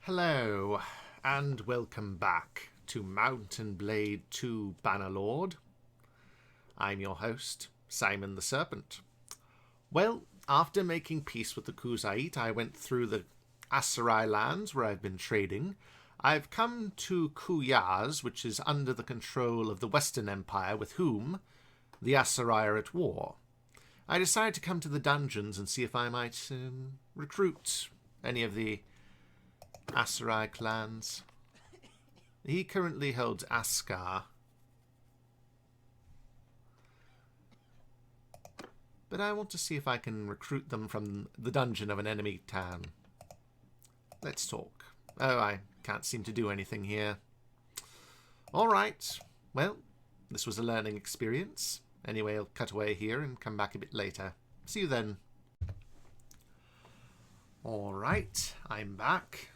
Hello, and welcome back to Mount and Blade 2 Bannerlord. I'm your host, Simon the Serpent. Well, after making peace with the Khuzait, I went through the Aserai lands where I've been trading. I've come to Khuzait, which is under the control of the Western Empire, with whom the Aserai are at war. I decided to come to the dungeons and see if I might recruit any of the Aserai clans. He currently holds Askar, but I want to see if I can recruit them from the dungeon of an enemy town. Let's talk. Oh, I can't seem to do anything here. Alright, well, this was a learning experience. Anyway, I'll cut away here and come back a bit later. See you then. Alright, I'm back.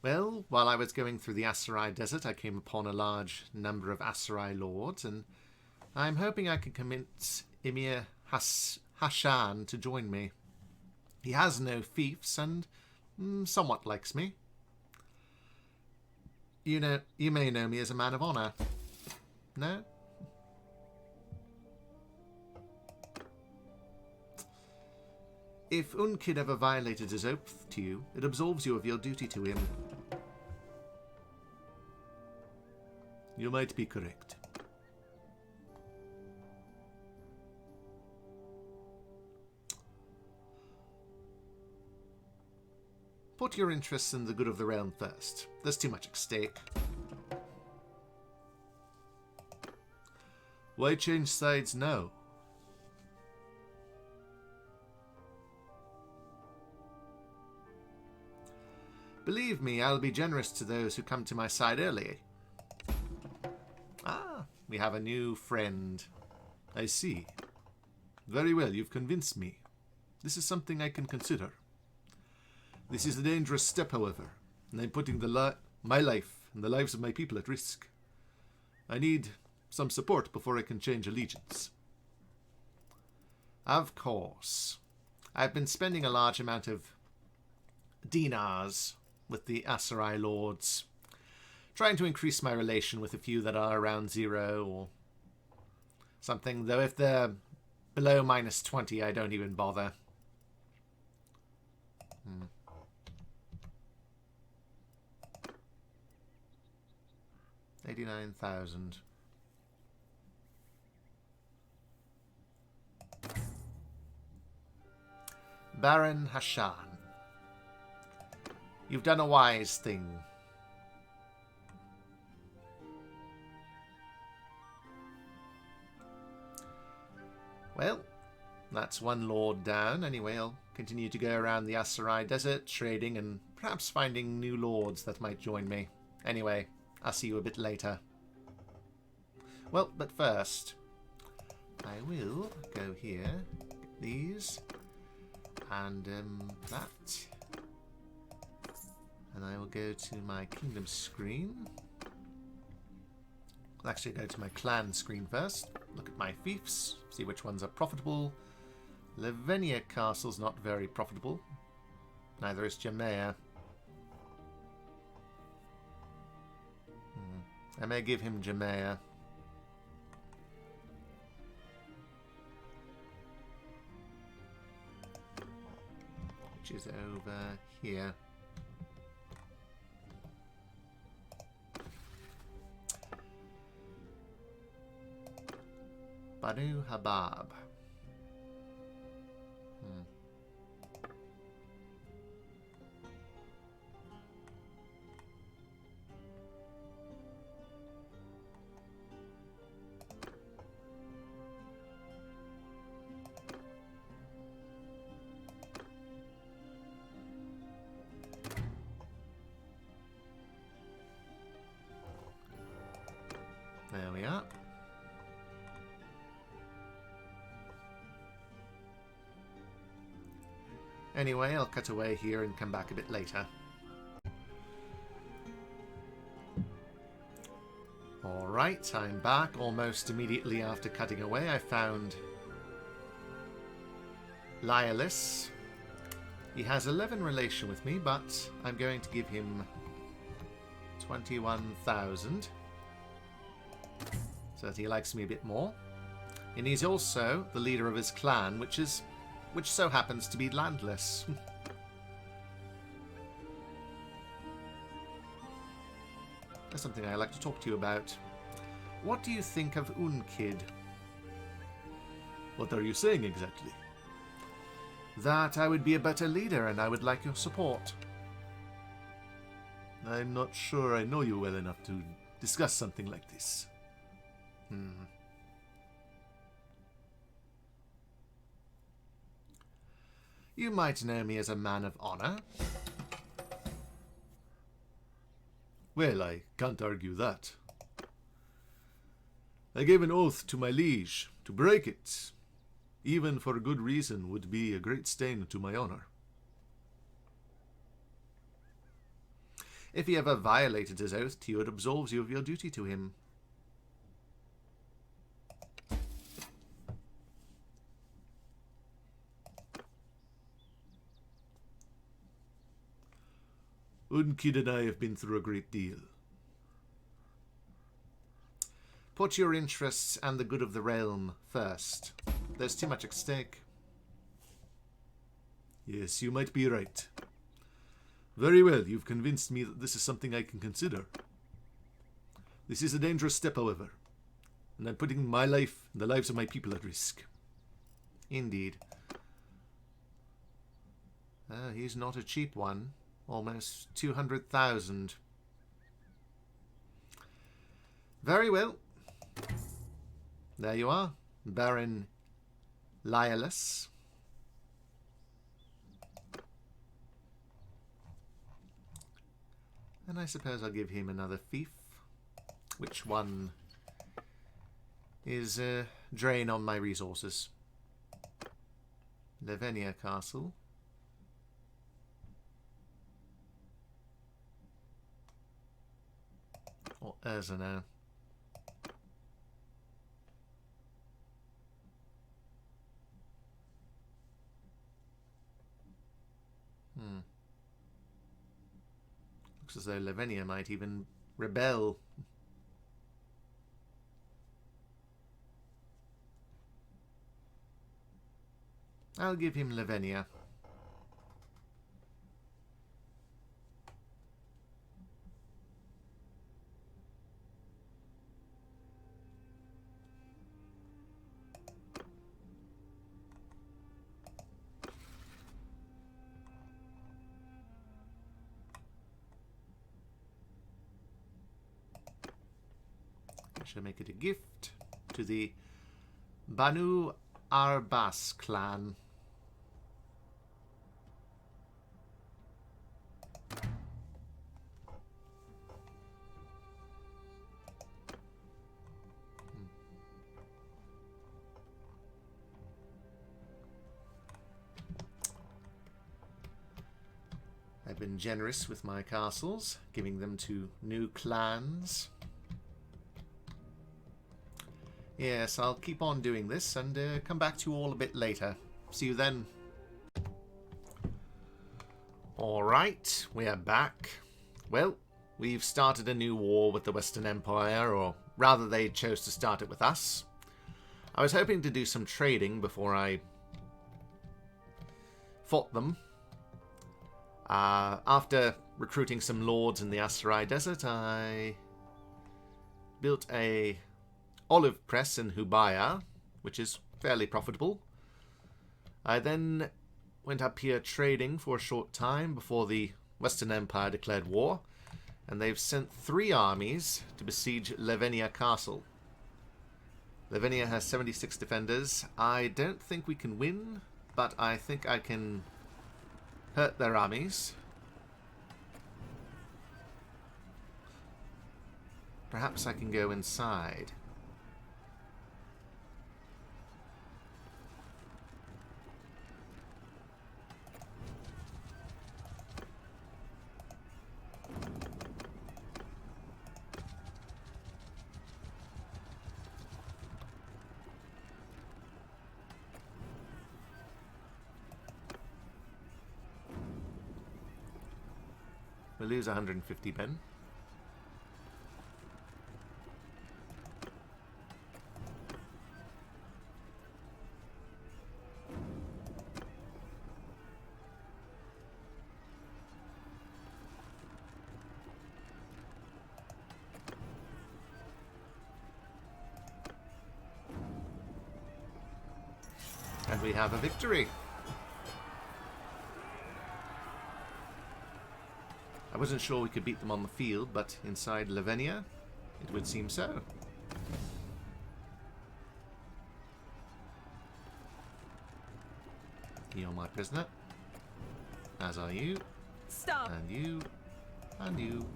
Well, while I was going through the Aserai desert, I came upon a large number of Aserai lords, and I'm hoping I can convince Emir Hashan to join me. He has no fiefs and somewhat likes me. You may know me as a man of honor. No? If Unkid ever violated his oath to you, it absolves you of your duty to him. You might be correct. Put your interests in the good of the realm first. There's too much at stake. Why change sides now? Believe me, I'll be generous to those who come to my side early. Ah, we have a new friend. I see. Very well, you've convinced me. This is something I can consider. This is a dangerous step, however, and I'm putting my life and the lives of my people at risk. I need some support before I can change allegiance. Of course. I've been spending a large amount of dinars with the Aserai lords, trying to increase my relation with a few that are around 0 or something, though if they're below -20, I don't even bother. 89,000. Baron Hashan. You've done a wise thing. Well, that's one lord down. Anyway, I'll continue to go around the Aserai desert, trading and perhaps finding new lords that might join me. Anyway, I'll see you a bit later. Well, but first, I will go here, get these, and that. And I will go to my kingdom screen. I'll actually go to my clan screen first. Look at my fiefs. See which ones are profitable. Lavenia Castle's not very profitable. Neither is Jamea. I may give him Jamea. Which is over here. Banu Habab. There we are. Anyway, I'll cut away here and come back a bit later. Alright, I'm back. Almost immediately after cutting away, I found Lyalis He has 11 relation with me, but I'm going to give him 21,000. So that he likes me a bit more. And he's also the leader of his clan, which so happens to be landless. That's something I'd like to talk to you about. What do you think of Unkid? What are you saying exactly? That I would be a better leader and I would like your support. I'm not sure I know you well enough to discuss something like this. You might know me as a man of honor. Well, I can't argue that. I gave an oath to my liege. To break it, even for good reason, would be a great stain to my honor. If he ever violated his oath to you, it absolves you of your duty to him. Unkid and I have been through a great deal. Put your interests and the good of the realm first. There's too much at stake. Yes, you might be right. Very well, you've convinced me that this is something I can consider. This is a dangerous step, however, and I'm putting my life and the lives of my people at risk. Indeed. He's not a cheap one. Almost 200,000. Very well. There you are, Baron Lyalis. And I suppose I'll give him another fief. Which one is a drain on my resources? Lavenia Castle. Or Aserai. Looks as though Lavenia might even rebel. I'll give him Lavenia. I shall make it a gift to the Banu Arbas clan. I've been generous with my castles, giving them to new clans. Yes, I'll keep on doing this and come back to you all a bit later. See you then. Alright, we are back. Well, we've started a new war with the Western Empire, or rather they chose to start it with us. I was hoping to do some trading before I fought them. After recruiting some lords in the Aserai desert, I built a olive press in Hubaya, which is fairly profitable. I then went up here trading for a short time before the Western Empire declared war, and they've sent 3 armies to besiege Lavenia Castle. Lavenia has 76 defenders. I don't think we can win, but I think I can hurt their armies. Perhaps I can go inside. We'll lose 150 men. And we have a victory. I wasn't sure we could beat them on the field, but inside Lavenia, it would seem so. You're my prisoner. As are you. Stop. And you. And you.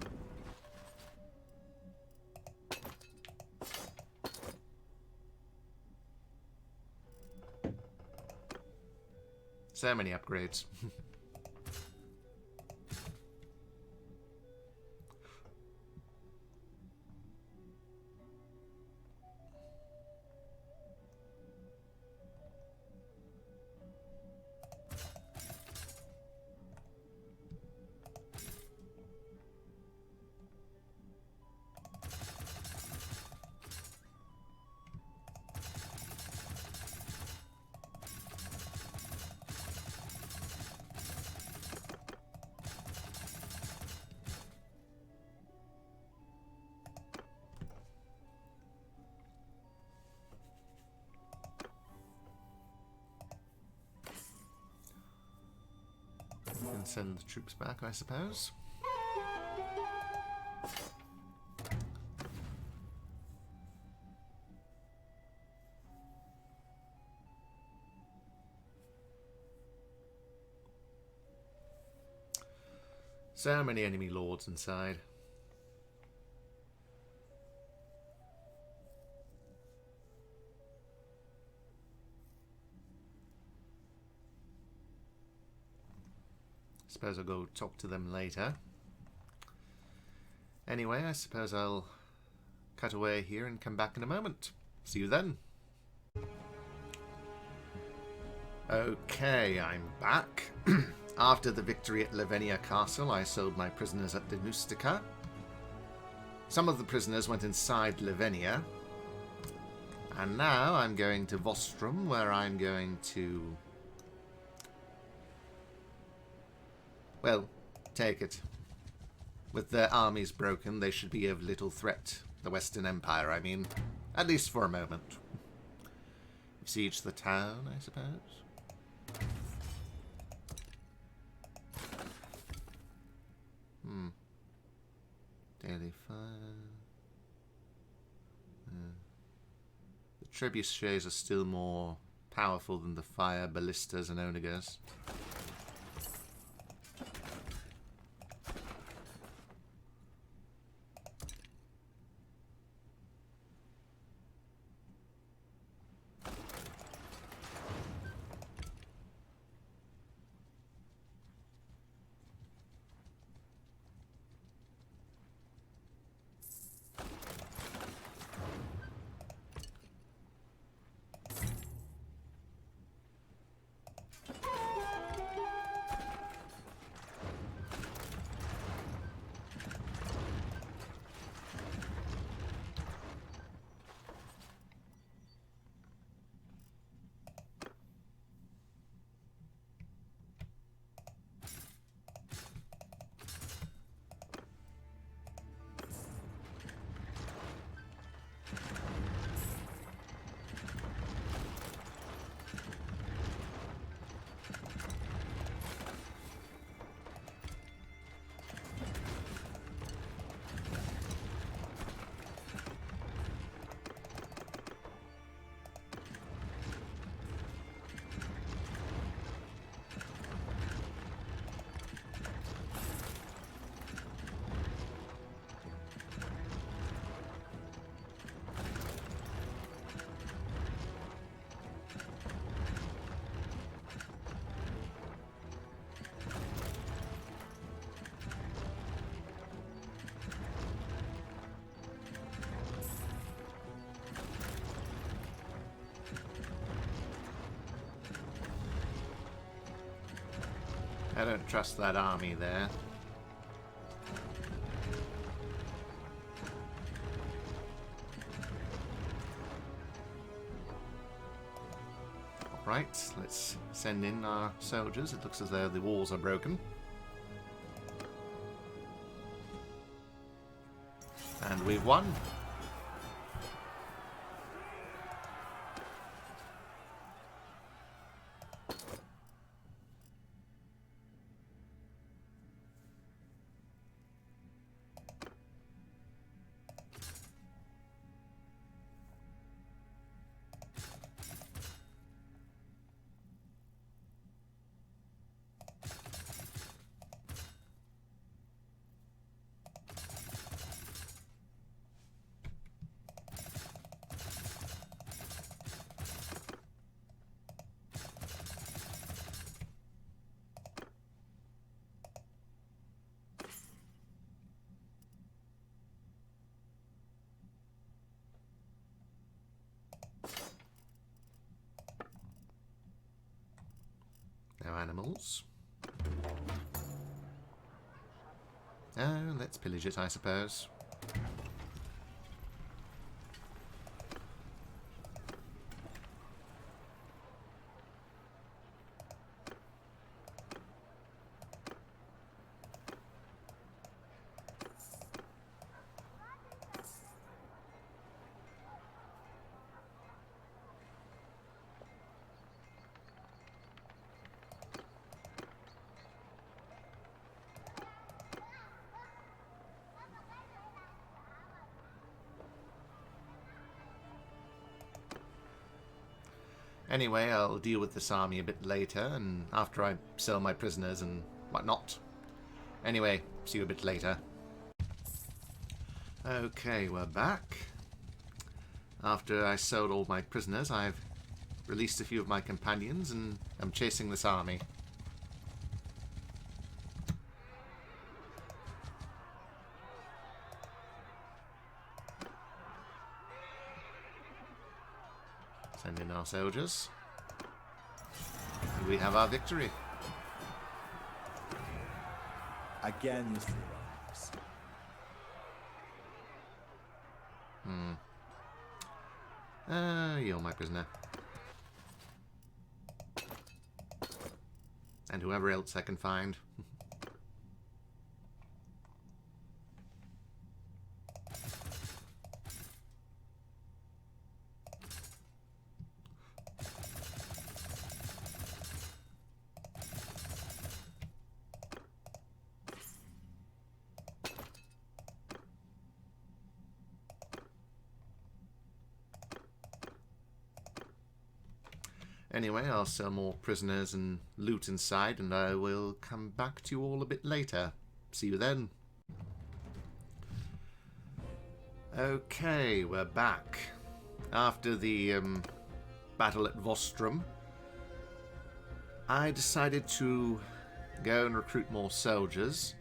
So many upgrades. And send the troops back, I suppose. So many enemy lords inside. Suppose I'll go talk to them later. Anyway, I suppose I'll cut away here and come back in a moment. See you then. Okay, I'm back. After the victory at Lavenia Castle, I sold my prisoners at Denustica. Some of the prisoners went inside Lavenia. And now I'm going to Vostrum, where I'm going to... well, take it. With their armies broken, they should be of little threat. The Western Empire, I mean. At least for a moment. Besiege the town, I suppose. Daily fire. The trebuchets are still more powerful than the fire ballistas and onagers. I don't trust that army there. Right, let's send in our soldiers. It looks as though the walls are broken. And we've won. No animals. Let's pillage it, I suppose. Anyway, I'll deal with this army a bit later, and after I sell my prisoners and whatnot. Anyway, see you a bit later. Okay, we're back. After I sold all my prisoners, I've released a few of my companions, and I'm chasing this army. Send in our soldiers. And we have our victory. Again, you see. You're my prisoner. And whoever else I can find. Anyway, I'll sell more prisoners and loot inside, and I will come back to you all a bit later. See you then. Okay, we're back. After the battle at Vostrum, I decided to go and recruit more soldiers.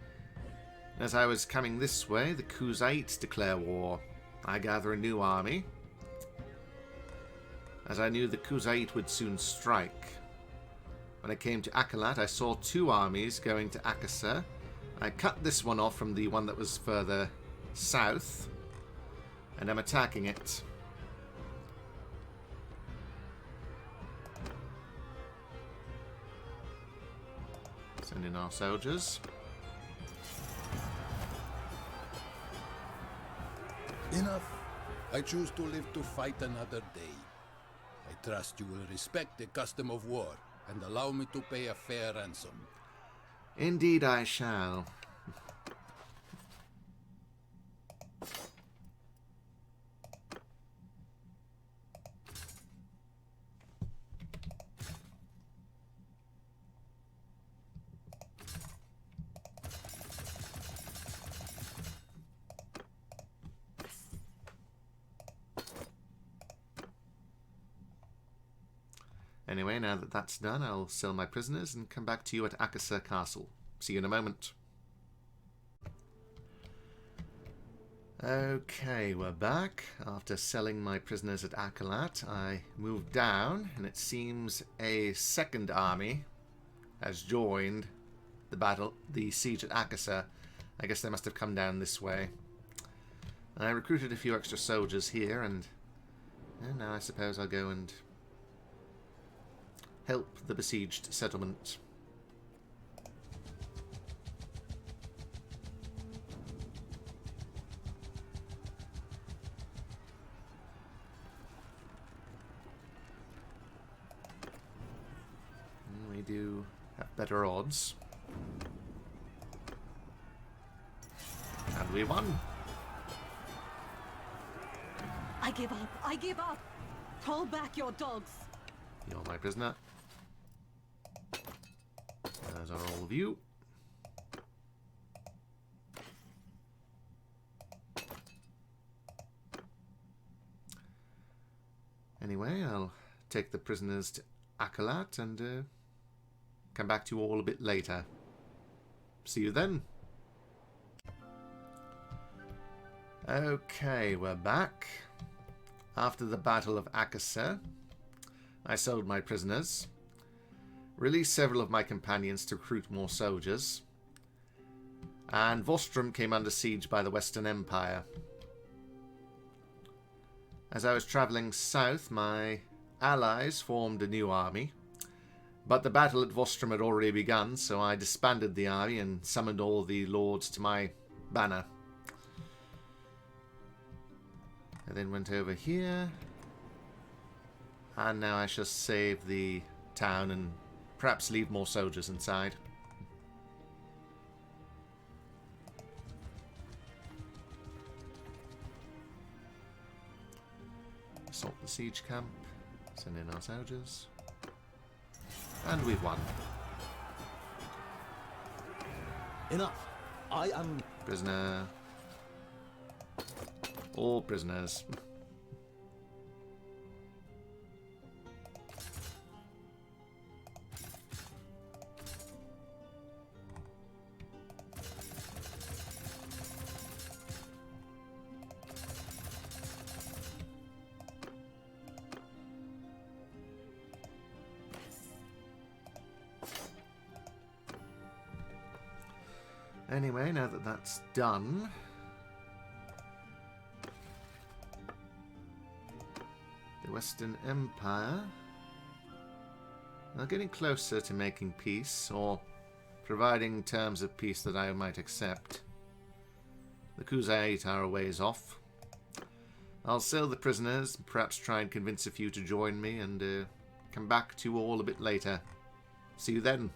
As I was coming this way, the Khuzait declare war. I gather a new army, as I knew the Khuzait would soon strike. When I came to Akalat, I saw two armies going to Akiser. I cut this one off from the one that was further south, and I'm attacking it. Send in our soldiers. Enough. I choose to live to fight another day. I trust you will respect the custom of war and allow me to pay a fair ransom. Indeed I shall. Anyway, now that that's done, I'll sell my prisoners and come back to you at Akiser Castle. See you in a moment. Okay, we're back. After selling my prisoners at Akalat, I moved down, and it seems a second army has joined the siege at Akiser. I guess they must have come down this way. I recruited a few extra soldiers here, and now I suppose I'll go and help the besieged settlement. We do have better odds. And we won. I give up. I give up. Call back your dogs. You're my prisoner. As are all of you. Anyway, I'll take the prisoners to Akiser and come back to you all a bit later. See you then. Okay, we're back. After the Battle of Akiser, I sold my prisoners, released several of my companions to recruit more soldiers, and Vostrum came under siege by the Western Empire. As I was travelling south, my allies formed a new army, but the battle at Vostrum had already begun, so I disbanded the army and summoned all the lords to my banner. I then went over here, and now I shall save the town and perhaps leave more soldiers inside. Assault the siege camp, send in our soldiers, and we've won. Enough. I am... Prisoner. All prisoners. Anyway, now that that's done, the Western Empire are getting closer to making peace, or providing terms of peace that I might accept. The Khuzait are a ways off. I'll sell the prisoners, perhaps try and convince a few to join me, and come back to you all a bit later. See you then.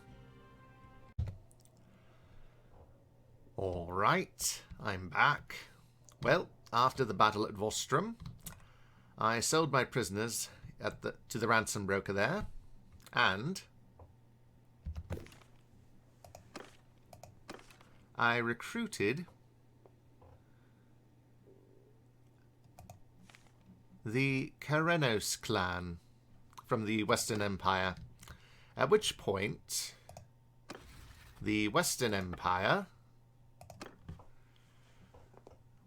Alright, I'm back. Well, after the battle at Vostrum, I sold my prisoners to the ransom broker there, and I recruited the Karenos clan from the Western Empire, at which point the Western Empire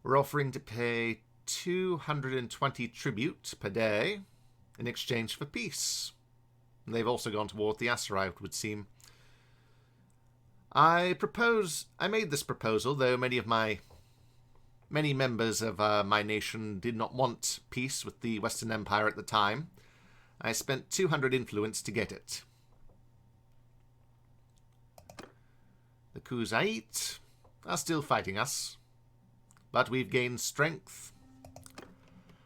were offering to pay 220 tribute per day in exchange for peace. And they've also gone toward the Aserai, it would seem. I made this proposal, though many members of my nation did not want peace with the Western Empire at the time. I spent 200 influence to get it. The Khuzait are still fighting us, but we've gained strength.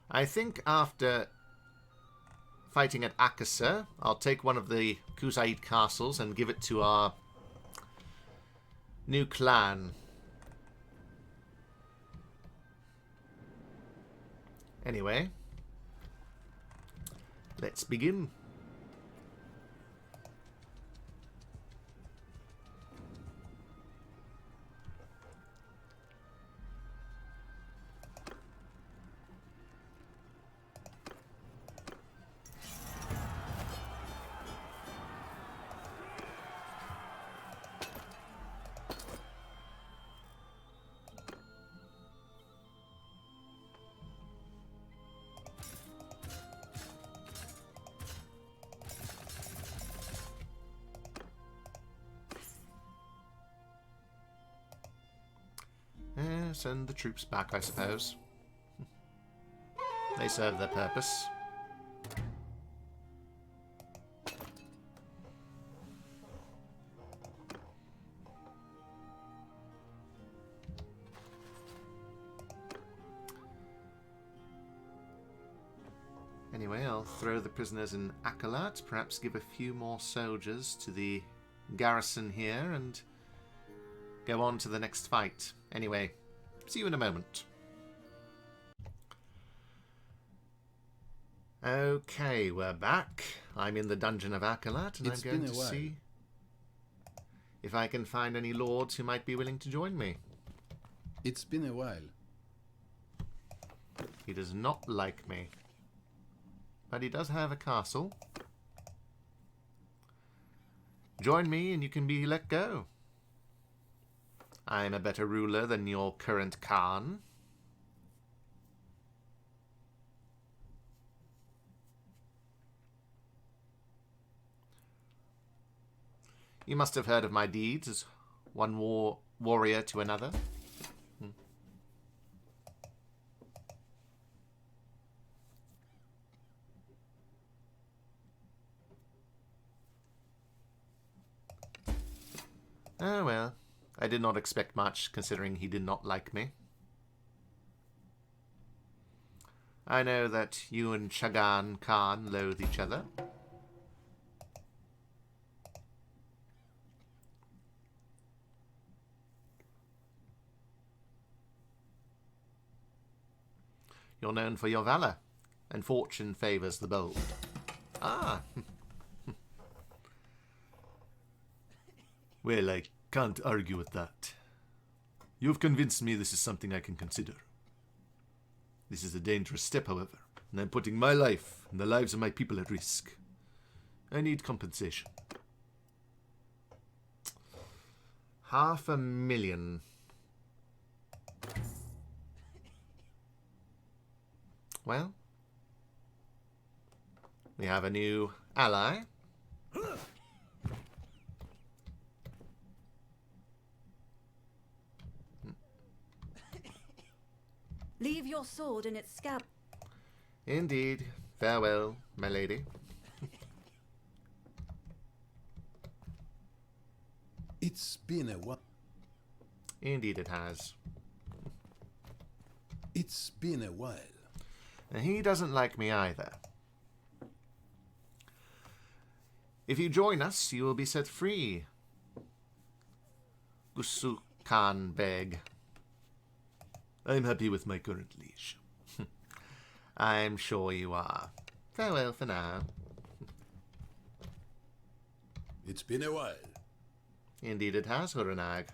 I think after fighting at Akiser, I'll take one of the Khuzait castles and give it to our new clan. Anyway, let's begin. Send the troops back, I suppose. They serve their purpose. Anyway, I'll throw the prisoners in Akalat, perhaps give a few more soldiers to the garrison here, and go on to the next fight. Anyway, see you in a moment. Okay, we're back. I'm in the dungeon of Akalat, and I'm going to see if I can find any lords who might be willing to join me. It's been a while. He does not like me. But he does have a castle. Join me and you can be let go. I'm a better ruler than your current Khan. You must have heard of my deeds as one warrior to another. Oh well, I did not expect much, considering he did not like me. I know that you and Shagan Khan loathe each other. You're known for your valor, and fortune favors the bold. Ah! Well, I can't argue with that. You've convinced me this is something I can consider. This is a dangerous step, however, and I'm putting my life and the lives of my people at risk. I need compensation. 500,000. Well, we have a new ally. Leave your sword in its scab. Indeed. Farewell, my lady. It's been a while. Indeed it has. It's been a while. And he doesn't like me either. If you join us, you will be set free. Khuzait Khan beg. I'm happy with my current liege. I'm sure you are. Farewell for now. It's been a while. Indeed it has, Huranag.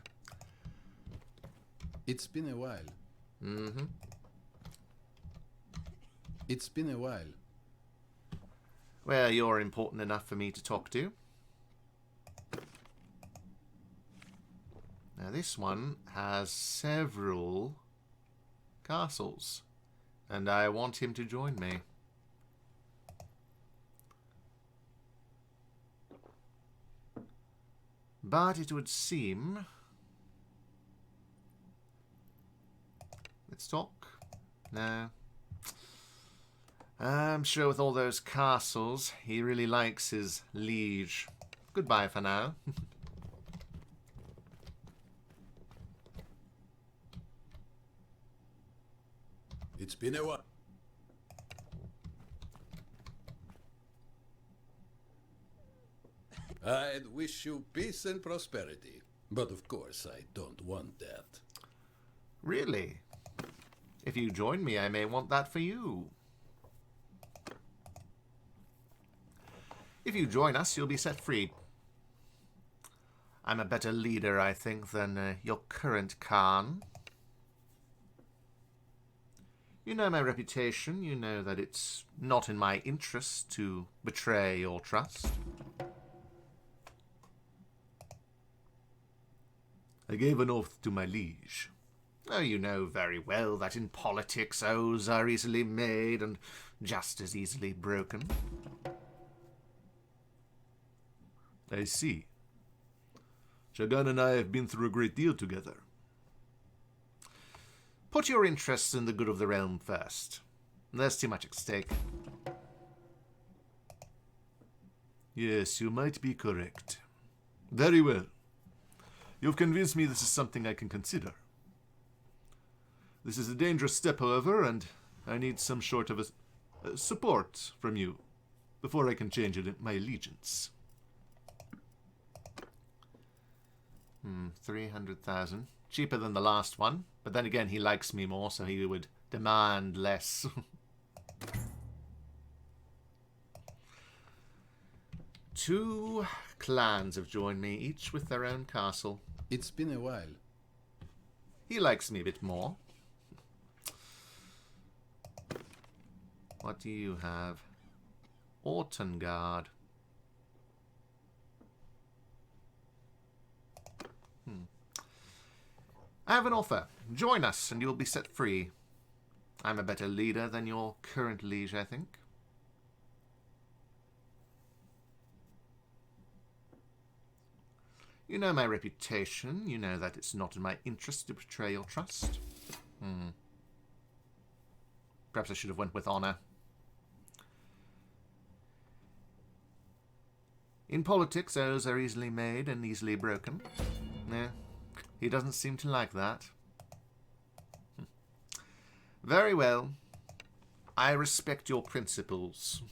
It's been a while. Mm-hmm. It's been a while. Well, you're important enough for me to talk to. Now this one has several castles, and I want him to join me. But it would seem... Let's talk. No. I'm sure with all those castles, he really likes his liege. Goodbye for now. It's been a while. I'd wish you peace and prosperity, but of course I don't want that. Really? If you join me, I may want that for you. If you join us, you'll be set free. I'm a better leader, I think, than your current Khan. You know my reputation. You know that it's not in my interest to betray your trust. I gave an oath to my liege. Oh, you know very well that in politics oaths are easily made and just as easily broken. I see. Shagan and I have been through a great deal together. Put your interests in the good of the realm first. There's too much at stake. Yes, you might be correct. Very well. You've convinced me this is something I can consider. This is a dangerous step, however, and I need some sort of support from you before I can change my allegiance. 300,000. Cheaper than the last one. But then again, he likes me more, so he would demand less. Two clans have joined me, each with their own castle. It's been a while. He likes me a bit more. What do you have? Ortongard. I have an offer. Join us and you'll be set free. I'm a better leader than your current liege, I think. You know my reputation. You know that it's not in my interest to betray your trust. Perhaps I should have went with honor. In politics, oaths are easily made and easily broken. No, he doesn't seem to like that. Very well. I respect your principles.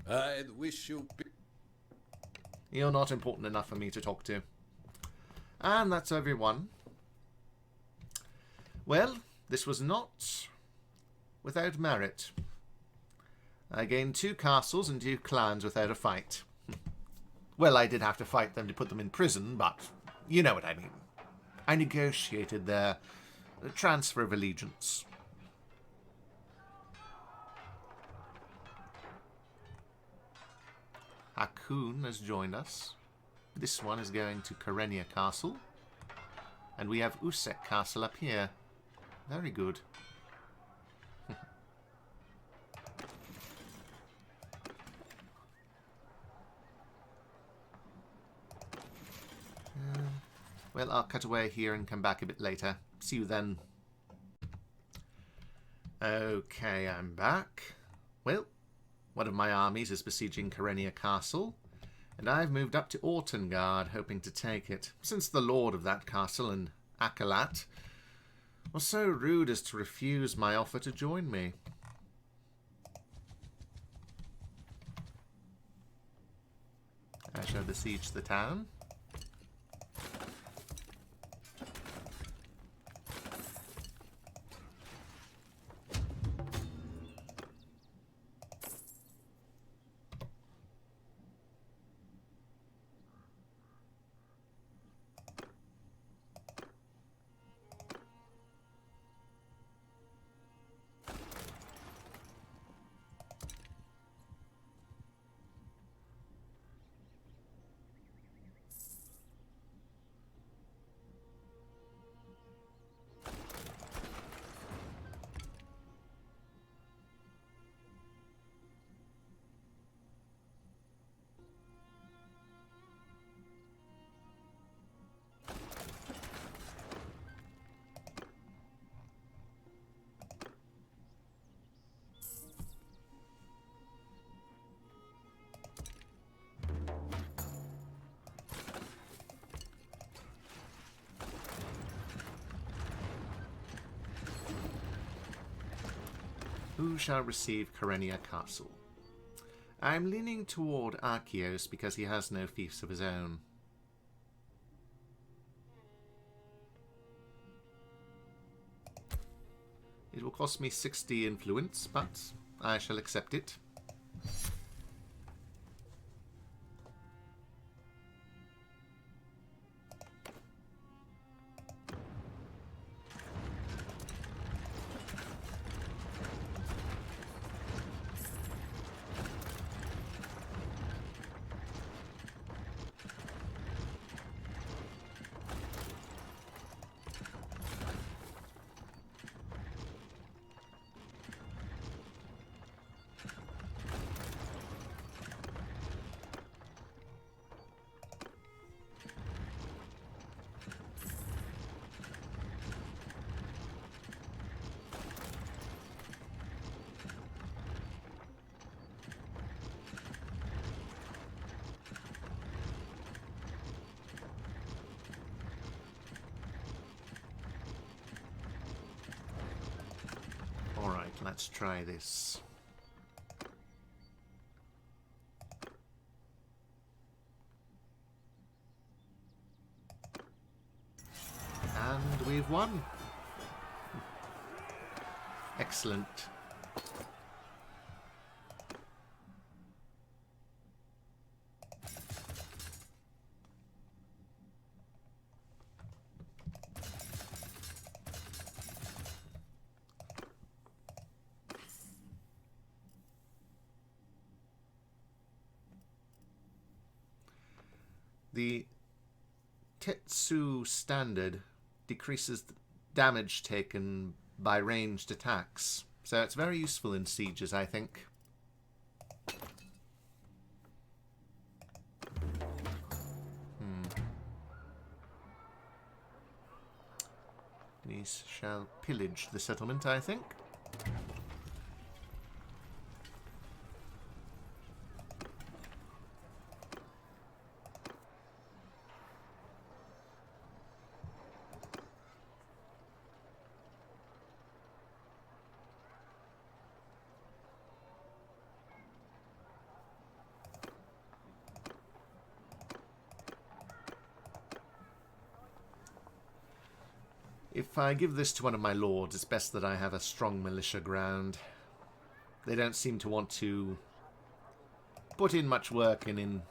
I'd wish you... You're not important enough for me to talk to. And that's everyone. Well, this was not without merit. I gained 2 castles and 2 clans without a fight. Well, I did have to fight them to put them in prison, but you know what I mean. I negotiated their transfer of allegiance. Hakun has joined us. This one is going to Lavenia Castle. And we have Khuzait Castle up here. Very good. Well, I'll cut away here and come back a bit later. See you then. Okay, I'm back. Well, one of my armies is besieging Lavenia Castle, and I've moved up to Ortongard, hoping to take it, since the lord of that castle, an Aserai, was so rude as to refuse my offer to join me. I shall besiege the town. Who shall receive Lavenia Castle? I'm leaning toward Archios because he has no fiefs of his own. It will cost me 60 influence, but I shall accept it. Let's try this. And we've won. Excellent. The Tetsu standard decreases the damage taken by ranged attacks, so it's very useful in sieges, I think. We shall pillage the settlement, I think. If I give this to one of my lords, it's best that I have a strong militia ground. They don't seem to want to put in much work in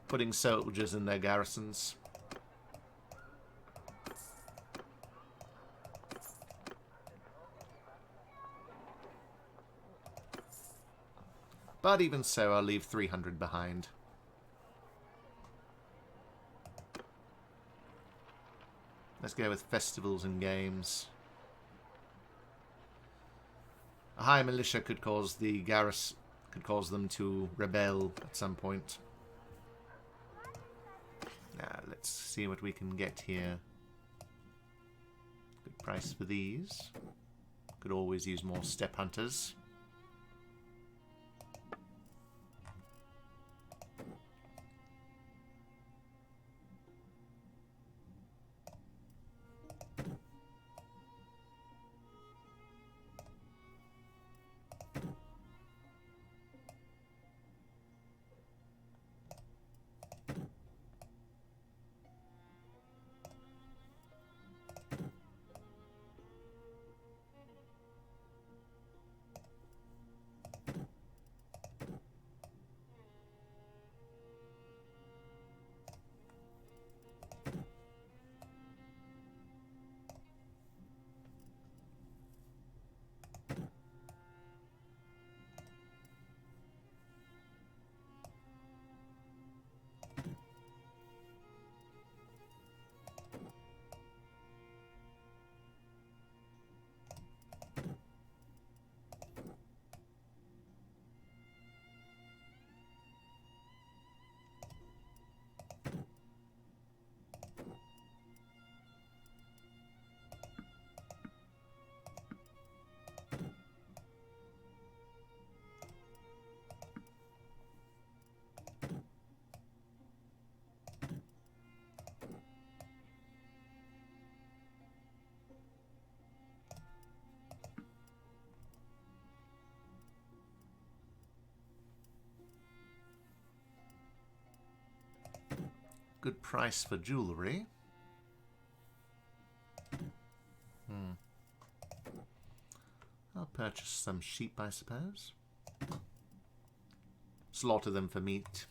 putting soldiers in their garrisons. But even so, I'll leave 300 behind. Let's go with festivals and games. A high militia could cause the garrison, could cause them to rebel at some point. Now, let's see what we can get here. Good price for these. Could always use more steppe hunters. Good price for jewellery. I'll purchase some sheep, I suppose. Slaughter them for meat.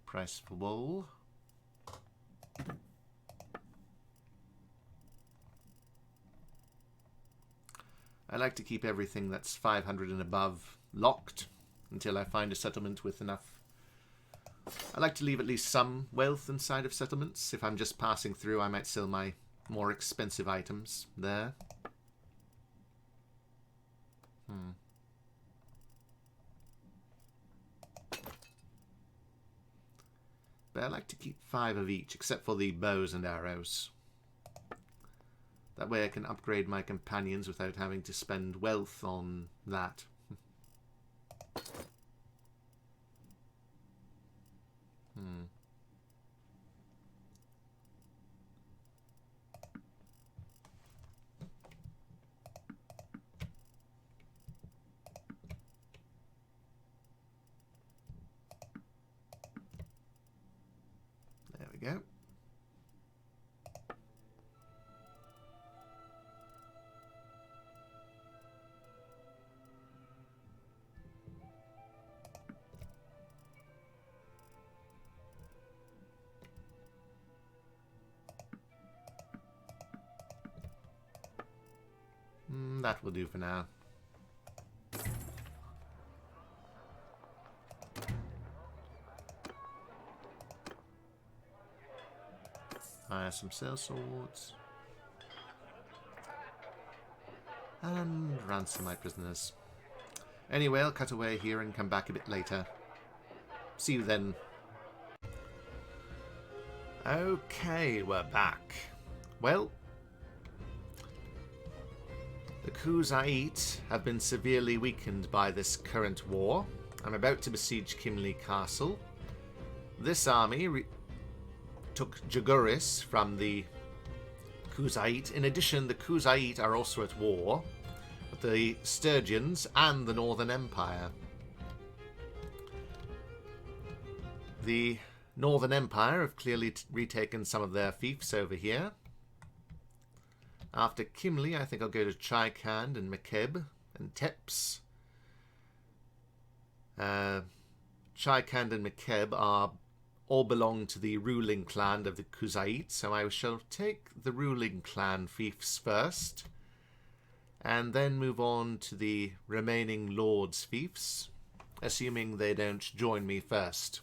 Price for wool. I like to keep everything that's 500 and above locked until I find a settlement with enough. I like to leave at least some wealth inside of settlements. If I'm just passing through, I might sell my more expensive items there. But I like to keep 5 of each, except for the bows and arrows. That way I can upgrade my companions without having to spend wealth on that. There we go. That will do for now. Fire some sail swords. And ransom my prisoners. Anyway, I'll cut away here and come back a bit later. See you then. Okay, we're back. Well, the Khuzait have been severely weakened by this current war. I'm about to besiege Khuzait Castle. This army took Jaguris from the Khuzait. In addition, the Khuzait are also at war with the Sturgeons and the Northern Empire. The Northern Empire have clearly retaken some of their fiefs over here. After Kimli, I think I'll go to Chaikhand and Mekeb and Teps. Chaikhand and Mekeb all belong to the ruling clan of the Khuzait, so I shall take the ruling clan fiefs first, and then move on to the remaining lords' fiefs, assuming they don't join me first.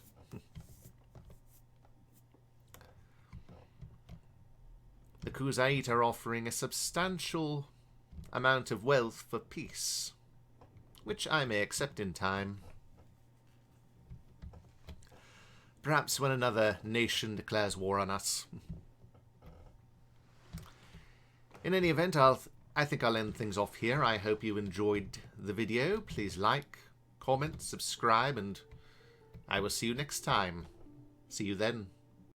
The Khuzait are offering a substantial amount of wealth for peace, which I may accept in time. Perhaps when another nation declares war on us. In any event, I think I'll end things off here. I hope you enjoyed the video. Please like, comment, subscribe, and I will see you next time. See you then.